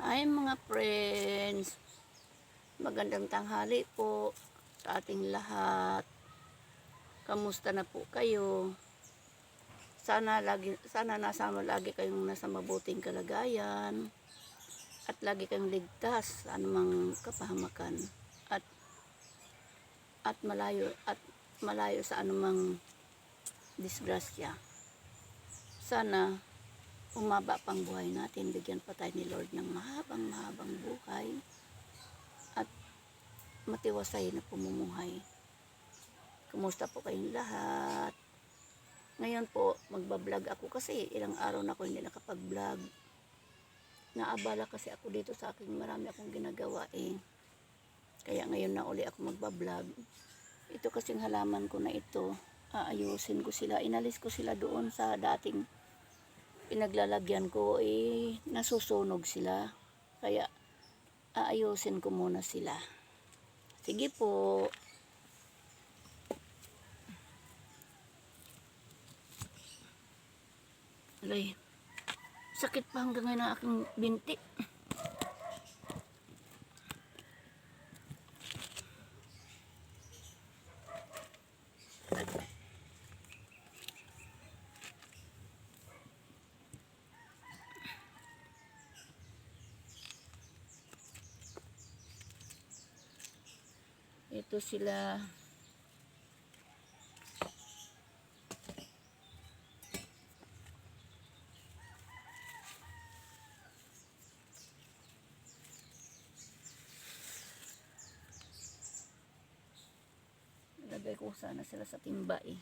Ay mga friends, magandang tanghali po sa ating lahat. Kamusta na po kayo? Sana lagi kayong nasa mabuting kalagayan at lagi kayong ligtas sa anumang kapahamakan at malayo sa anumang disgrasya. Sana umaba pang buhay natin, bigyan pa tayo ni Lord ng mahabang buhay at matiwasay na pamumuhay. Kumusta po kayong lahat? Ngayon po, magbablog ako kasi ilang araw na ako hindi nakapag-vlog. Naabala kasi ako dito sa aking marami akong ginagawa eh. Kaya ngayon na uli ako magbablog. Ito kasing halaman ko na ito, aayusin ko sila. Inalis ko sila doon sa dating pinaglalagyan ko eh, nasusunog sila. Kaya aayusin ko muna sila. Sige po. Alay, sakit pa hanggang ngayon ang aking binti. Ito sila. Lagay ko sana sila sa timba eh.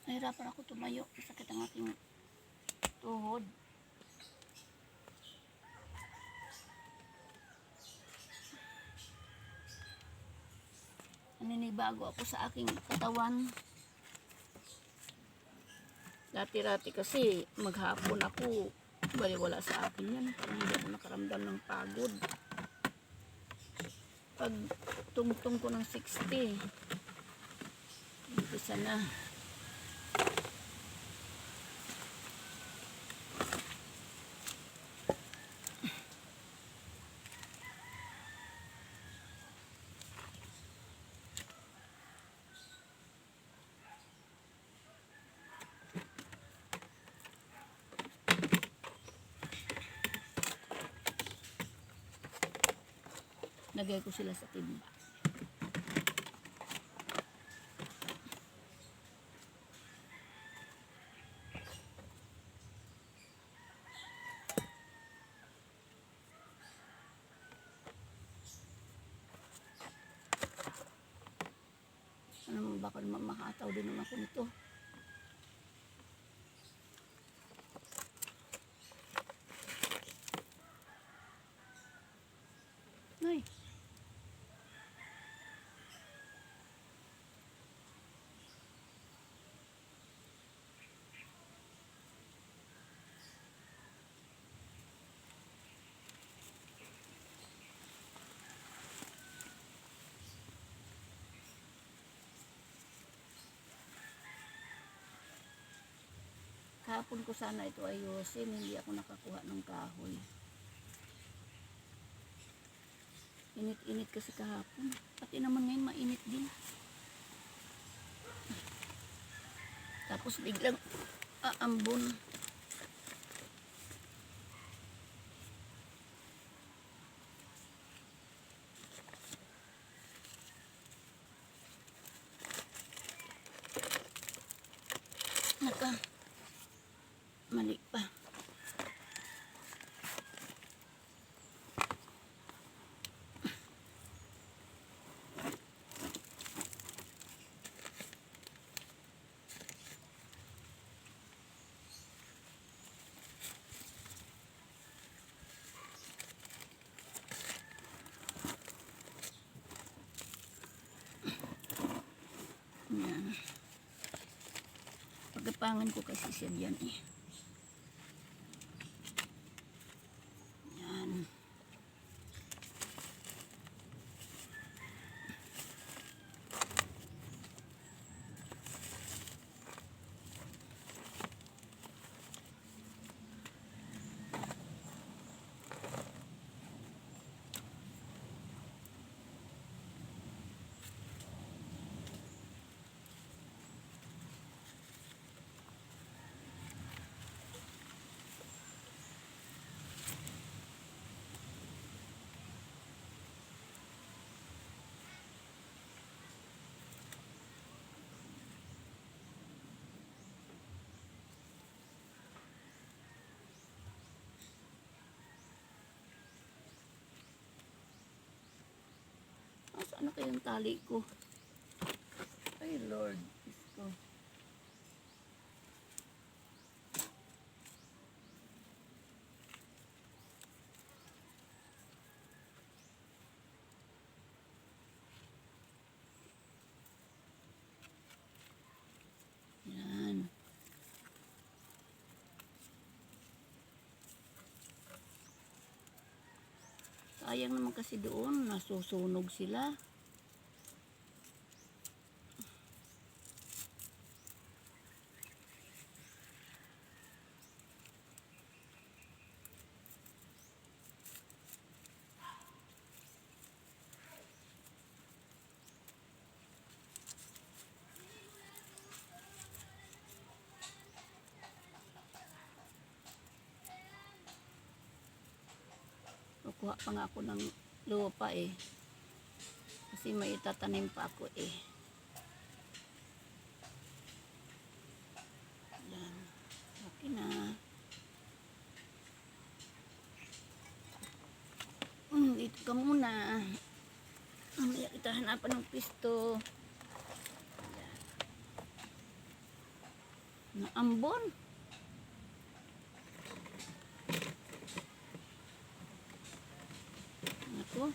Nahirapan ako tumayo. Masakit ang aking tuhod. Naninibago ako sa aking katawan. Dati-rati kasi maghapon ako. Baliwala sa akin yan. Parang hindi ako nakaramdam ng pagod. Pag tungtong ko ng 60, umpisa na. Lagay ko sila sa timba. Ano, baka makataw din naman ako nito. Ay. Kahapon ko sana ito ayusin, hindi ako nakakuha ng kahoy. Init-init kasi kahapon. Pati naman ngayon mainit din. Tapos biglang aambon. Mali pa. Titipangan ko kasi siya diyan eh. Yan. Saan na kayong tali ko? Ay Lord, Diyos ko. Yan. Sayang naman kasi doon, nasusunog sila. Kukuha pa nga ako ng lupa eh. Kasi may itatanim pa ako eh. Yan. Okay na. Dito ka muna. Mamaya kita hanapan ng pisto. Yan. Naambon. Ako.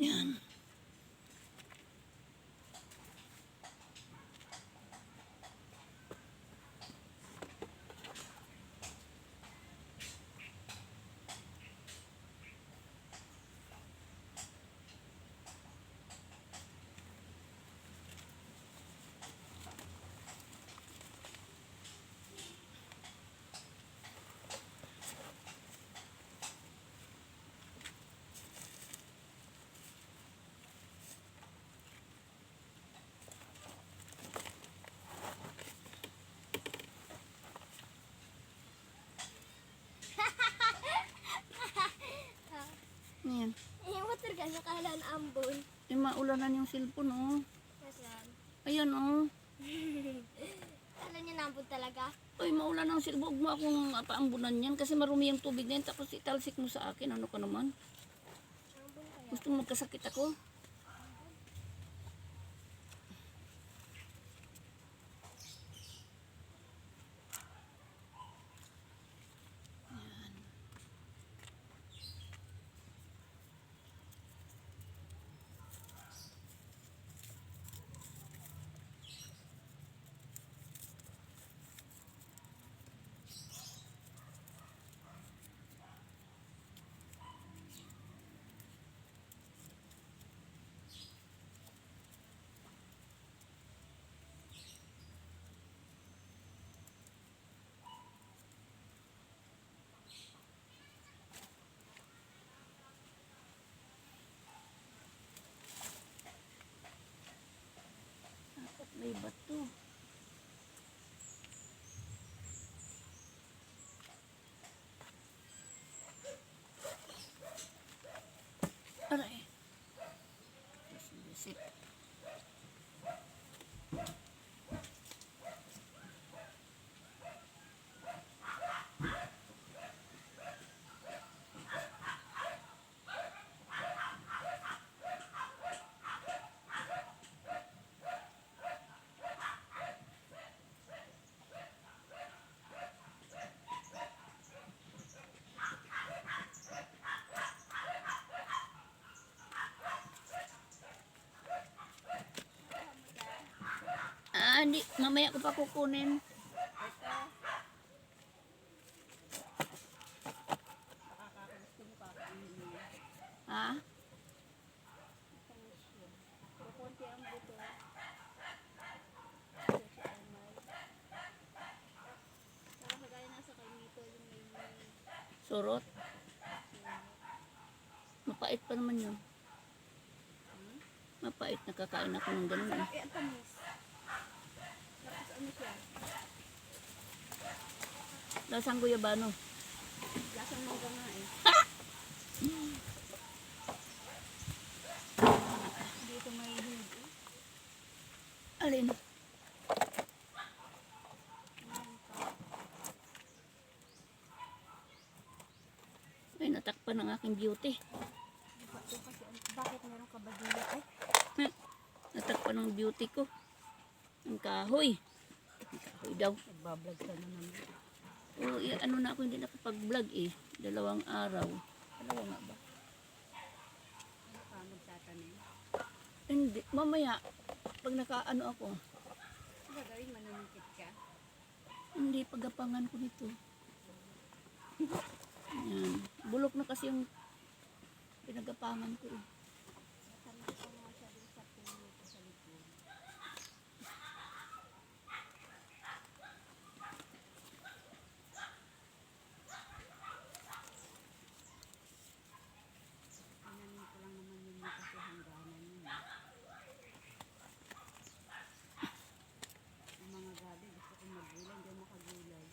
Yan. Yan. Water ka, nakahalan ambon. Maulanan yung cellphone oh. Nasaan? Ayan oh. Alam niyo nambon talaga? Ay, maulan ng cellphone. Huwag mo akong paambunan yan kasi marumi yung tubig na yan. Tapos italsik mo sa akin. Ano ka naman? Ambon kaya? Gusto mo magkasakit ako? Hindi. Mamaya ko pa kukunin. Ha? Kukunti ang buto. Parang kagaya nasa kay Mito yung may Surot. Mapait pa naman yun. Mapait. Nakakain ako ng ganun. Eh. ang tamis. Tapos ano siya? Lasang guyabano. Lasang mangga nga eh. Dito may hinog eh. Alin? Ay, natakpan ng aking beauty. Bakit meron ka ba dito? Ay, Natakpan ng beauty ko. Ang kahoy. Ang kahoy daw. nagbablog ka na naman. O, ano na ako, hindi nakapag-vlog eh. 2 araw. 2 nga ba? Ano ka magtatanim? Hindi. Mamaya, pag nakaano ako, Ano gagawin? Manumikit ka? hindi pagapangan ko nito. Yan. Bulok na kasi yung pinagapangan ko eh. Tanim ko nga siya dun sa puno ko sa likod. Tinanim ko lang naman yun kasi hangganan yun. Yung mga gabi, gusto kong magulay, hindi ako makagulay.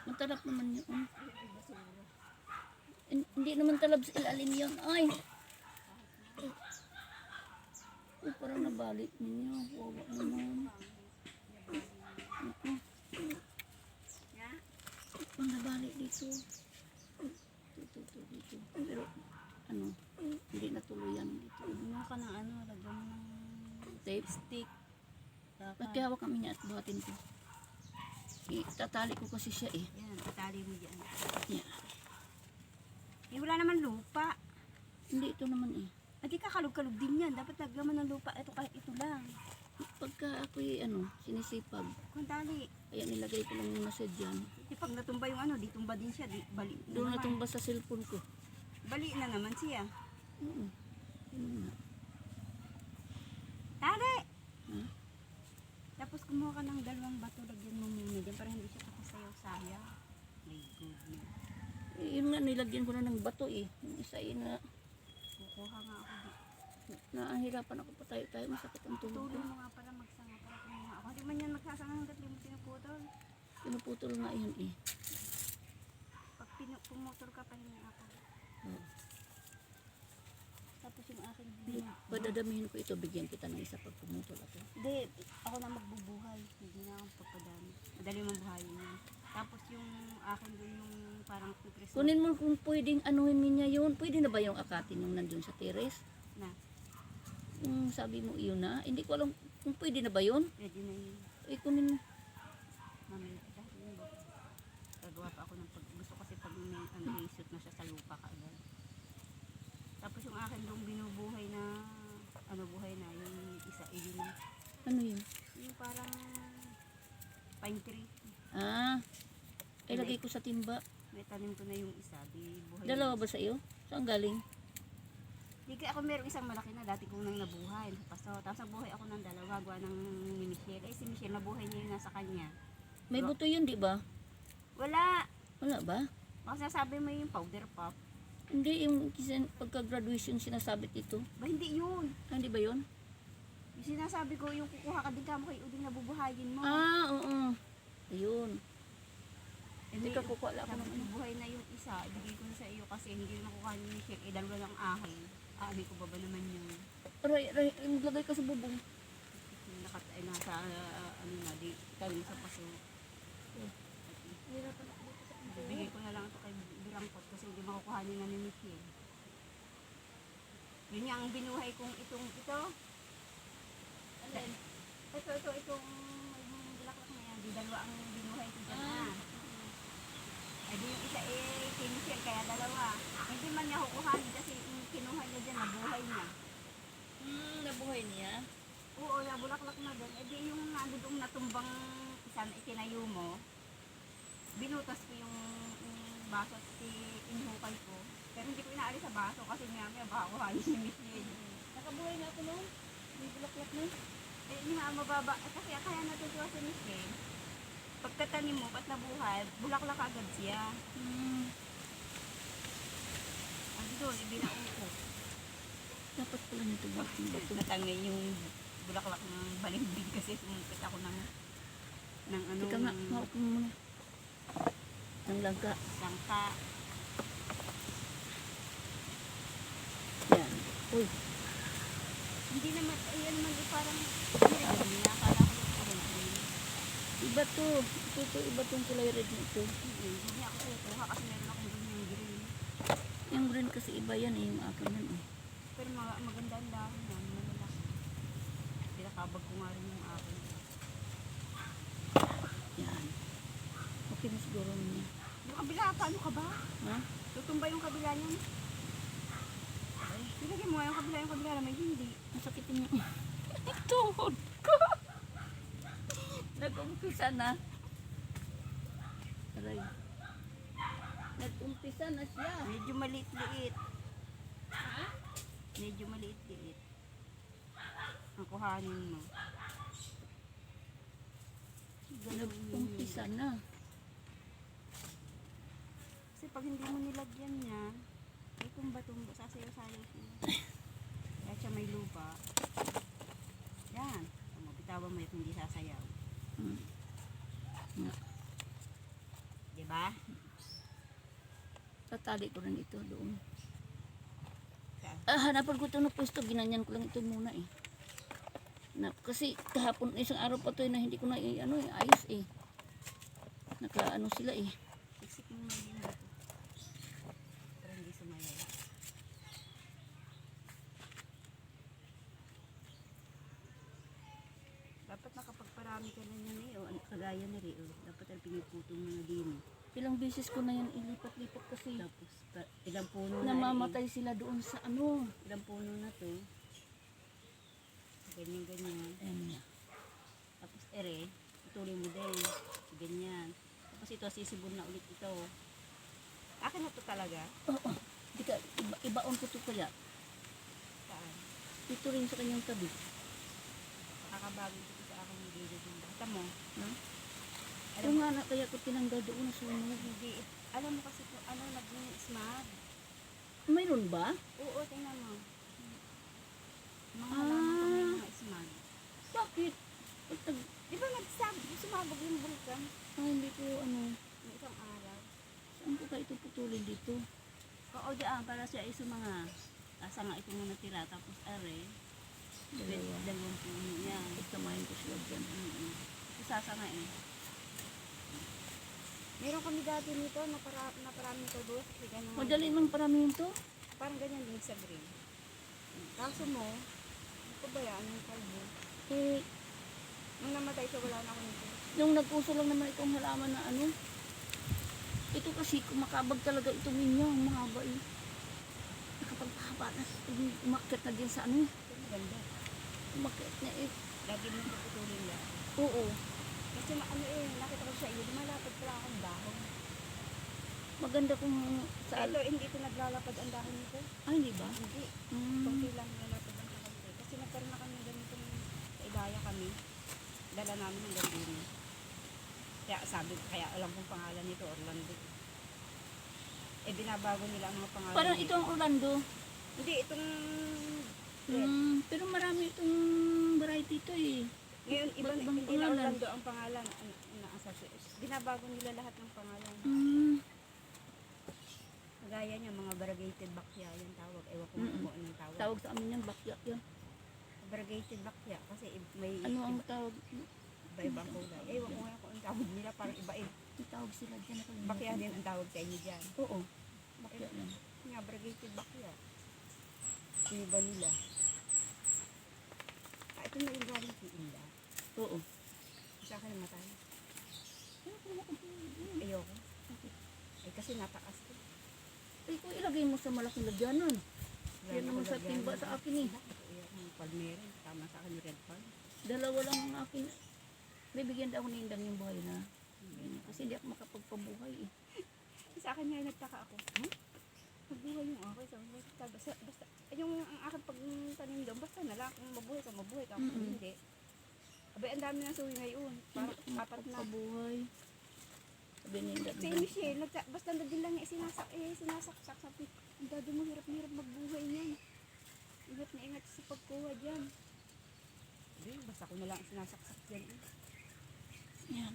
Matalap naman yun. Ay, basura. Hindi naman talab sa ilalim yun. Ay! Uy, parang nabalik ninyo. Wawa naman. Ya? Parang nabalik dito. Dito. Pero, ano, hindi natuluyan dito. Gumawa ka ng ano, lagyan mo ng Tape. stick. Magkahawak kami niya at buhatin ko. Itatali ko kasi siya eh. Yan, itali mo dyan. Yeah. Eh, wala naman lupa. Hindi ito naman eh. Hindi kakalog-kalog din yan. Dapat naglaman ng lupa. Ito kahit ito lang. Pagka ako'y sinisipag, Kung tali. kaya nilagay ko lang yung nasa dyan. Eh, pag natumba yung ano, di tumba din siya. Di, bali na Doon naman. natumba sa cellphone ko. Bali na naman siya. Oo. Yun nga. Tali! Ha? Tapos kumuha ka ng 2 bato. Lagyan mo muna dyan para hindi siya kakasayaw-sayaw. My goodness. Eh, yun nga, nilagyan ko na ng bato eh. Yung isa eh na, Kukuha nga ako dito. naahirapan ako pa tayo. Masakit ang tuhod ko. Tulong mo nga para magsanga. Para kumuha ako. Hindi man yan magsasanga hanggat di mo pinuputol. Pinuputol nga yun eh. Pag pumutol ka, pahinga ako. Oo. Tapos yung aking Padadamihin ko ito, bigyan kita ng isa pag pumutol ako. Hindi, ako na magbubuhay. Hindi na ako papadami. Madali mong buhayin yun. Tapos yung akin doon yung parang Christmas Kunin mo kung pwedeng anuhin niya yun. Pwede na ba yung akatin yung nandun sa terrace? na. Yung sabi mo iyon na, hindi ko alam kung pwede na ba yun. Ready na yun. Eh, kunin mo. Mamaya, dahil yun ba? Gagawa pa ako ng pag... Gusto kasi pag may shoot na siya sa lupa kaagad. Tapos yung akin doon binubuhay na... Ano buhay na, yung isa, yun na. Ano yun? Yung parang... Pine tree. Ah, ay lagay ko sa timba. May tanim ko na yung isa, di buhay. Dalawa ba sa iyo? Saan galing? Di kaya ako meron isang malaki na dati kong nang nabuhay sa paso. Tapos nabuhay ako ng 2 gawa ng ni Michelle. Eh si Michelle nabuhay niya yung nasa kanya. May buto yun, di ba? Wala. Wala ba? Baka sinasabi mo yung powder pop. Hindi, yung pagka-graduation sinasabit ito. Ba hindi yun. Ah, hindi ba yun? Yung sinasabi ko yung kukuha ka din kamo kay Uding nabubuhayin mo. Ah, oo. Ayun. Hindi ka kukuha lang ako ng ano. buhay na yung isa. Ibigay ko na sa iyo kasi hindi na makukuha ni Michelle. Eh 2 lang akin. Amin ko ba naman yun. Aray, maglagay ka sa bubong. Nasa ano na, di talim sa paso. Hirapan ako dito sa Bibigay ko na lang ito kay Birangkot kasi hindi makukuhanin na ni Michelle. Yun yung binuhay kong ito. Alin? Itong bulaklak na yan. Di 2 ang binuhay ko dyan na. Ay di yung isa kay Michelle kaya 2. Hindi man niya kukuhanin kasi yung kinuha niya dyan, nabuhay niya. Nabuhay niya. Oo, nabulaklak na din. Eh di yung ano doong natumbang isa na itinayo mo, binutas ko yung baso at inhukay ko. Pero hindi ko inaalis sa baso kasi nga baka kuhanin si Miss Lynn. Nakabuhay na ako noon. May bulaklak na. Eh hindi nga mababa. Kasi kaya natutuwa si Miss Lynn. Pagkatanim mo, ba't nabuhay, bulaklak agad siya. Ang doon, ibinaong ko. Dapat pala nito bakit ba ito? Natangay yung bulaklak ng balimbing kasi sumungkit ako ng ano, Ika nga, maupo mo muna. Ng langka. langka. Yan. Uy, Hindi naman, ayan naman parang, hindi nakakala ko yung parang iba to. Ito, iba tong kulay red nito. hindi ako kukuha kasi meron akong ganyan yung green. Yung green kasi iba yan eh, yung akin yan eh. Pero maganda ang dami yan, malalaki. Pinakabag ko nga rin yung akin. Yan. Okay na siguro niya. Yung kabila, paano ka ba? Ha? Tutumba yung kabila niyan. Nilagay mo nga yung kabila naman hindi. Masakitin yung tuhod ko. Nag-umpisa na. Aray. Nag-umpisa na siya. Medyo maliit-liit. Medyo maliit-liit. Ang kuhanin mo. Nag-umpisa na. Kasi pag hindi mo nilagyan niya, ay tumba-tumba, sasayaw-sayaw siya. Kaya siya may lupa. Yan. Kung mabitawan mo yun, hindi sasayaw. Hmm. Diba? Tatali ko rin ito doon. Saan? Hanapan ko ito na pwesto. Ginanyan ko lang ito muna eh. Kasi kahapon isang araw pa to na hindi ko na ayos eh. Naka sila eh. Siksik mo na yun dito. Para hindi sumayaw. Dapat nakapagparami ka na yan eh. O, kagaya na rin. O. Dapat ang piniputong mga din. Ilang beses ko na yan ilipat-lipat kasi Tapos, ilang puno na namamatay sila doon sa ilang puno na to. Ganyan-ganyan. Ayan niya. Tapos ere, ituloy mo din. Ganyan. Tapos ito, sisibon na ulit ito. Akin na to talaga. Oo. Di ka, ibaon ko ito kaya. Saan? Dito rin sa kanyang tabi. Nakakabago ito sa akin yung gilid yung bata mo. Ha? Alam Kung mo, nga na kaya ko tinanggal doon na sunog. hindi. Alam mo kasi kung ano naging smog. Mayroon ba? Oo, tingnan mo. Mga halaman ko may mga smog. Bakit? Pag Di ba sumabog yung bulkan? hindi ko Ng isang araw. saan ko kaya ito putulin dito? Oo, diyan. Para siya iso mga asanga ito muna tira. Tapos are, Dalawa. dalawang puno yan. Pagkamahin ko sila dyan. Ito sasanga eh. Meron kami dati nito na parami ko doon. Madali mang paramihin to. Parang ganyan din sa green. Kaso mo, ito ba yan? Yung kalbo? Eh, Nung namatay siya, wala na ako nito. yung nag-uso lang naman itong halaman na ito kasi kumakabag talaga itong ninyo. Ang mahaba eh. Nakapagpahaba na. Umakyat na din sa Ito maganda. Umakyat na eh. Lagi mo puputulin lang. Oo. Kasi nakita ko siya, lumalapad pala akong dahon. Maganda kung sa Ito, hindi ito naglalapad ang dahon nito. hindi ba? Hindi. Mm. Kunti lang naglalapad ang dahon nito. Kasi nagkaroon na kami ganito sa Ilaya kami. Dala namin hanggang dito. Kaya alam kong pangalan nito, Orlando. Eh, binabago nila ang mga pangalan. Parang nito. ito ang Orlando. Hindi, itong red. Pero marami itong variety ito eh. Ngayon, Ba't ibang hindi na pangalan? Orlando ang pangalan. Binabago nila lahat ng pangalan. Kagaya niya, mga variegated bakya, yung tawag. Ewan ko kung anong tawag. Tawag sa amin yan, bakyak yan. Variegated bakya, kasi may Ano ang tawag? iba-ibang kulay. Ewan ko nga kung anong tawag nila, parang iba-iba. Ang tawag sila dyan. Bakya din ang tawag sa inyo dyan. Oo. Bakyak yan. Nga, variegated bakya. Yung iba nila. Ito na yung galing kay Inda. Oo. Sa akin matay. Ayoko. Ay, kasi nataas ko. Eh, kung ilagay mo sa malaking lagyanan. Yan naman sa timba sa akin eh. Ito yung palmera. Tama sa akin yung red palm. Dalawa lang ang akin. Bibigyan daw ako ni Indang yung buhay na. Kasi hindi ako makapagpabuhay eh. Sa akin nga nagtaka ako. Mabuhay yung ako. Basta, yung ang aking pagtanim doon, basta na lang. Kung mabuhay ka. Kung hindi. Abay, ang dami na suwi ngayon. Parang Hindi ako apat na. makapagpabuhay. Sabi ni Indang. Si Michelle, basta nandun lang niya sinasaksak. Sabi, ang dado mo, hirap magbuhay niyan. Ingat na ingat sa pagkuha dyan. Basta ko na lang sinasaksak dyan. Yan.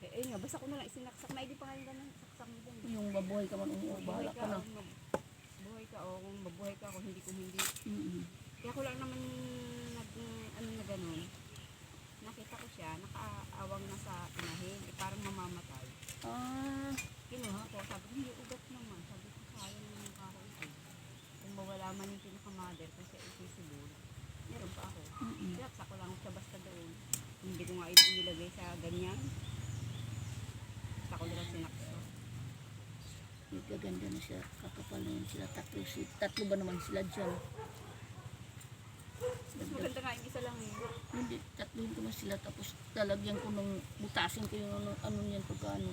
Nga, basta ko na lang sinaksak. Maigi pa kayo ganun, saksak mo dyan. Yung babuhay ka man, bahala ka na. Buhay ka o kung mabuhay ka kung hindi. Mm-mm. Kaya ko lang naman na ganun. Nakita ko siya, nakaawang na sa inahin, parang mamamatay. Ah, Kinuha ko, sabi ko, hindi ugat naman. Sabi ko, sayang naman yung karo ito. Kung mawala man yung pinaka-mother kasi accessible, meron pa ako. Kaya ko lang siya basta doon. Hindi ko nga inilagay sa ganyan. Basta ko lang sinakso. gaganda na siya. Kakapal na yun sila. Tatlo ba naman sila dyan? Mas maganda nga yung isa lang eh. Hindi, tatluhin ko na sila. Tapos talagyan ko nung butasin ko yung ano niyan pagkano.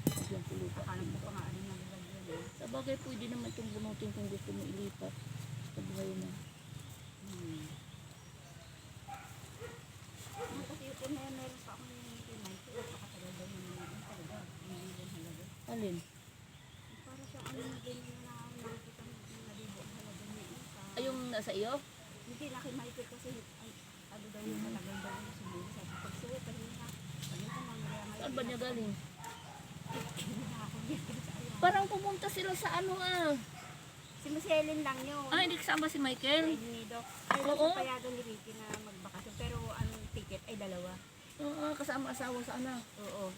Lagyan ko lupa. Hanap ko pa nga ano na lalagyan eh. Sa bagay, pwede naman itong bunutin kung gusto mo ilipat. Sa buhay na. Kasi yun meron pa ako yung pinay. Kaya napakatagal daw naman yun talaga. Hindi yan halaga. Alin? Para sa ano na ganyan na nakikita mo yung nalibo ang halaga niya eh. Ay, yung nasa iyo? Hindi na kay Michael kasi ano daw yung talagang daw yung sumuli. Sabi ko, pagsuwi, pagsuwi na. Sabi ko, mamaya ngayon. Saan ba niya galing? Ako dito sa ayan. Parang pumunta sila sa ano ah. Si Michelle lang yun. Ah, hindi kasama si Michael? Nido. Ay, Oo. sa payagan ni Ricky na magbakasyon. Pero ang ticket ay dalawa. Oo, kasama asawa sa anak. Oo.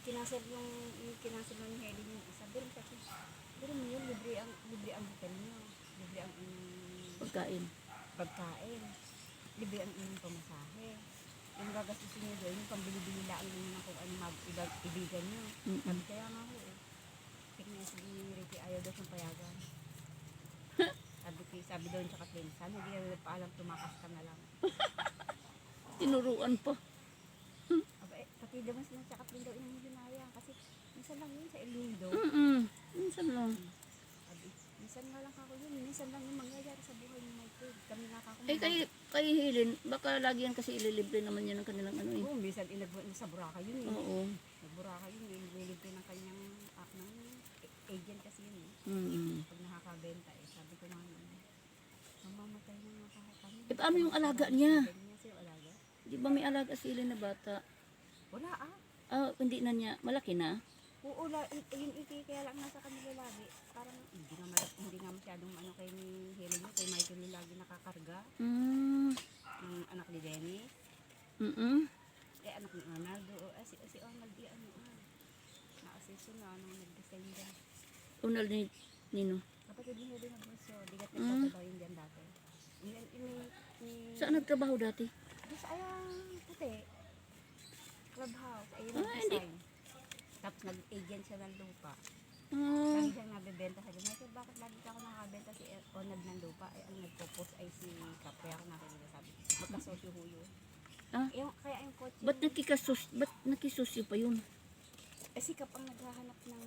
Kinasal yung kinasal ng Helen yung isa. Pero mo yun, libre ang hotel niyo. Libre ang Pagkain. pagkain. Libre ang inyong pamasahe. Yung gagastusin niyo doon, yung pambili-bili lang yung kung ano ibigan niyo. Sabi kaya nga ho eh. Tingnan si Ricky ayaw daw siyang payagan. Sabi doon sa Kathleen, sana hindi ka paalam, tumakas ka na lang. Tinuruan pa. Aba, pati damas na sa Kathleen daw yung ginayang kasi minsan lang yun sa El Nido. Minsan lang. Sabi, minsan nga lang ako yun, minsan lang yung mangyayari sa buhay ni Michael. Kami nakakumama. Eh, kay Helen, baka lagi yan kasi ililibre naman yan ng kanilang ano eh. Oo, minsan sa Boracay yun eh. Oo. Sa Boracay yun eh, nililibre ng kanyang ng agent kasi yun eh. Pag nakakabenta eh, sabi ko naman, mamamatay na nga kami. Eh, paano yung alaga niya? Sino alaga? Di ba may alaga si Helen na bata? Wala ah. Ah, hindi na niya. Malaki na? Oo, yun kaya lang nasa kanila lagi. Parang hindi nga masyadong ano kay Helen yun, kay Michael yung lagi nakakarga. Yung anak ni Dennis. Eh, anak ni Ronaldo. Si Ronald, ano na-assist na nung nag-design dyan. Unal ni Nino. Kapatid ni Helen Agosto, digat nagtatrabaho yun dyan dati. Saan nagtrabaho dati? Doon sa ayang puti. Clubhouse, ayun Ah, nag-design. Tapos nag-agent siya ng lupa. Ah, Lagi siyang nabibenta sa Michael, bakit lagi ka ako nakabenta si Onad ng lupa? Ay, ang nagpo-post ay si Kap. Kaya ako nakikita sabi, magkasosyo huyo. Ah? Kaya yung kotse, ba't nakisosyo pa yun? si Kap ang naghahanap ng,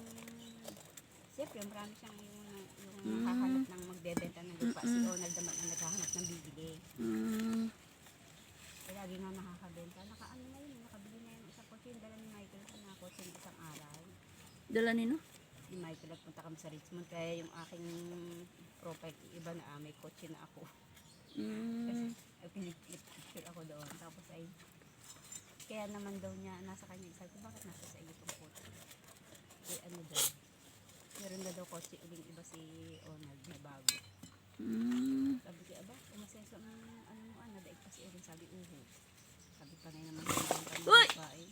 siyempre marami siyang yung nakahanap ng magbebenta ng lupa. Si Onad naman ang naghahanap ng bibili. Kaya lagi nga nakakabenta. Nakaano na yun, nakabili na yun isang kotse. Yung dala ni Michael sa kotse ng isang araw. Dala Nino? Ni Michael at punta kami sa Richmond. Kaya yung aking profile, iba na may kotse na ako. Kasi pinipicture ako doon. Tapos ay, kaya naman daw niya, nasa kanya, sabi ko, bakit nasa sa iyo itong kotse? Eh ano daw, meron na daw kotse uling iba si Onald na bago. Sabi ko, aba, umasenso ng ano mo, nadaig pa si Erin, sabi, uho. Sabi pa ngayon naman, Uy! babae.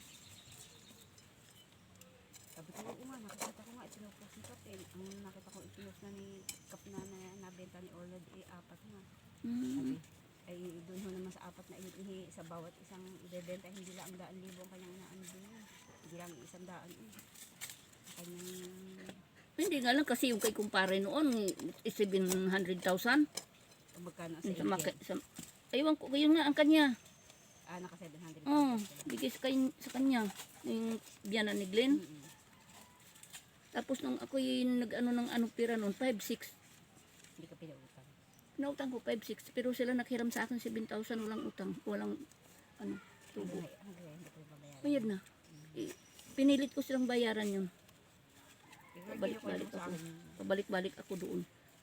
Sabi ko, oo nga, nakikita ko nga, ipinupost ni Kap eh. Ang nakita ko, ipinost na ni Kap na nabenta ni Orlad, apat na. Sabi, ay doon ho naman sa apat na ihi, sa bawat isang ibebenta, hindi lang ang 100,000 ang kanyang inaan din. Hindi lang 100 eh. Kanyang, Hindi nga lang kasi yung kay kumpare noon, 700,000. magkano sa agent. Aywan ko, yung nga ang kanya. naka 700 Oh, pesos sila. bigay sa kanya. Yung biyana ni Glenn. Mm-mm. Tapos nung ako yung nag-ano ng ano pira noon, 5,600. Hindi ka pinautang. Nautang ko 5,600. Pero sila nakhiram sa akin 7,000. Walang utang. Walang ano, tubo. Hindi ko babayaran. Bayad na. Pinilit ko silang bayaran yun. Pabalik-balik Pabalik-balik ako. Pabalik-balik ako doon.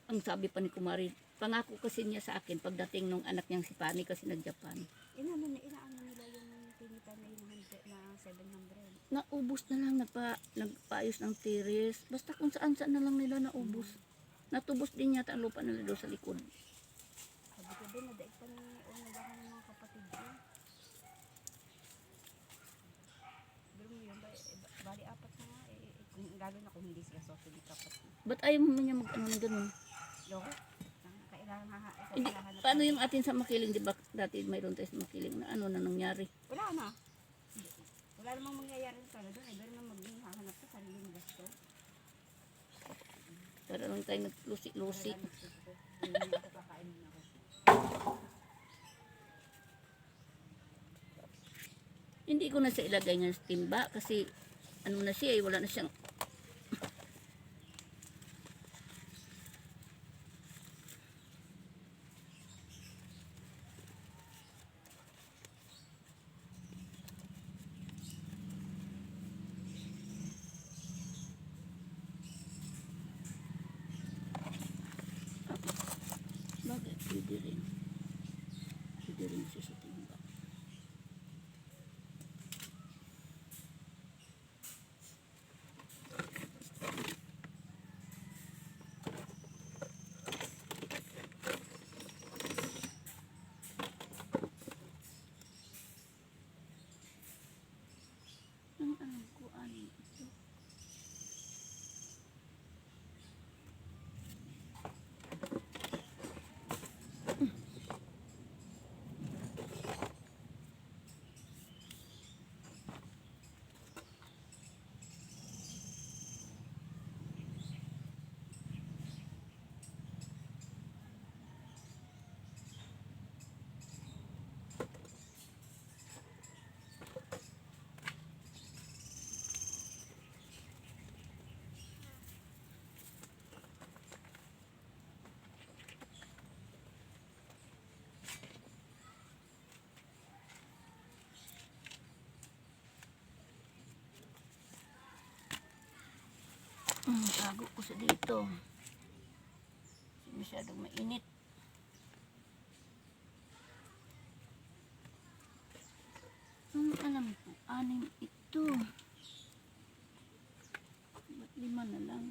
Ang sabi pa ni Kumari, pangako kasi niya sa akin pagdating nung anak niyang si Pani kasi nag-Japan. Inaano nila yung kinita na 700. Naubos na lang, nagpaayos ng tiris. Basta kung saan-saan na lang nila naubos. Natubos din yata ang lupa nila doon sa likod. Sabi ko din, nadaig pa ni nagahan ng mga kapatid ko. Pero mo yun, bali apat na nga. Lalo na kung hindi sila socially kapatid. Ba't ayaw mo niya mag-ano na ganun? Loko, kailangan Hindi, paano yung atin sa Makiling, di ba dati mayroon tayo sa Makiling na ano na nangyari? Wala na. Wala namang mangyayari sa doon. Pero na maghahanap sa sariling gasto. Para lang tayo naglusi-lusi. Hindi ako kakain na ako. Hindi ko na siya ilagay ng timba kasi ano na siya, wala na siyang bagay, pwede rin. Pwede rin siya sa timba. Ang alam ko, ano ito? Tago ko sa dito. Masyadong mainit. Ang alam ko, 6 ito. Ba't 5 na lang?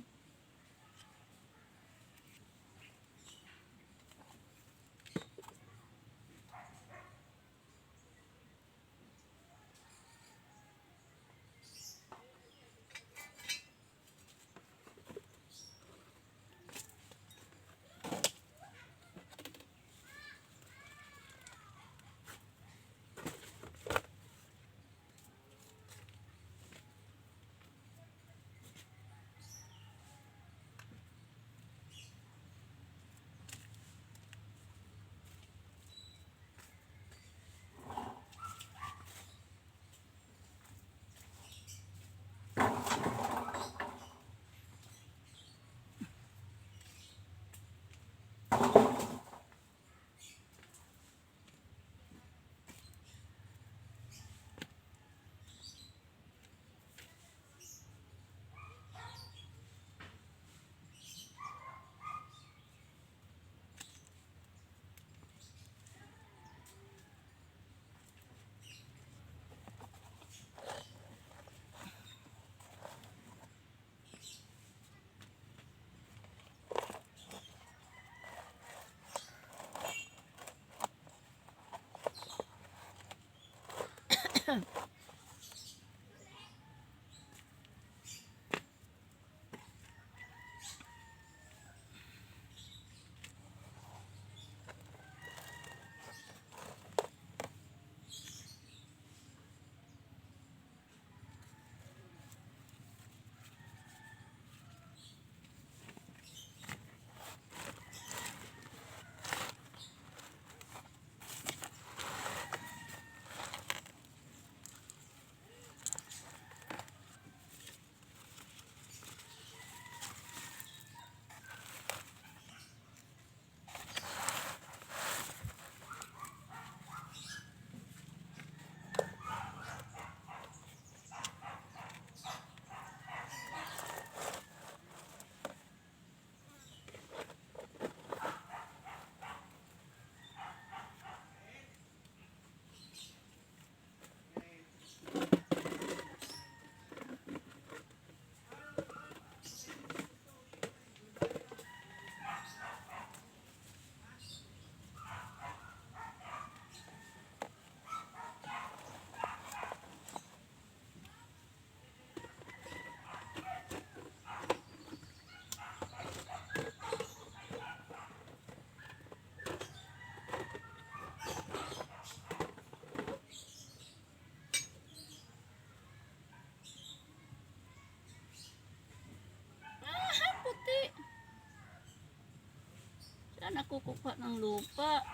Saan ako kukuha ng lupa?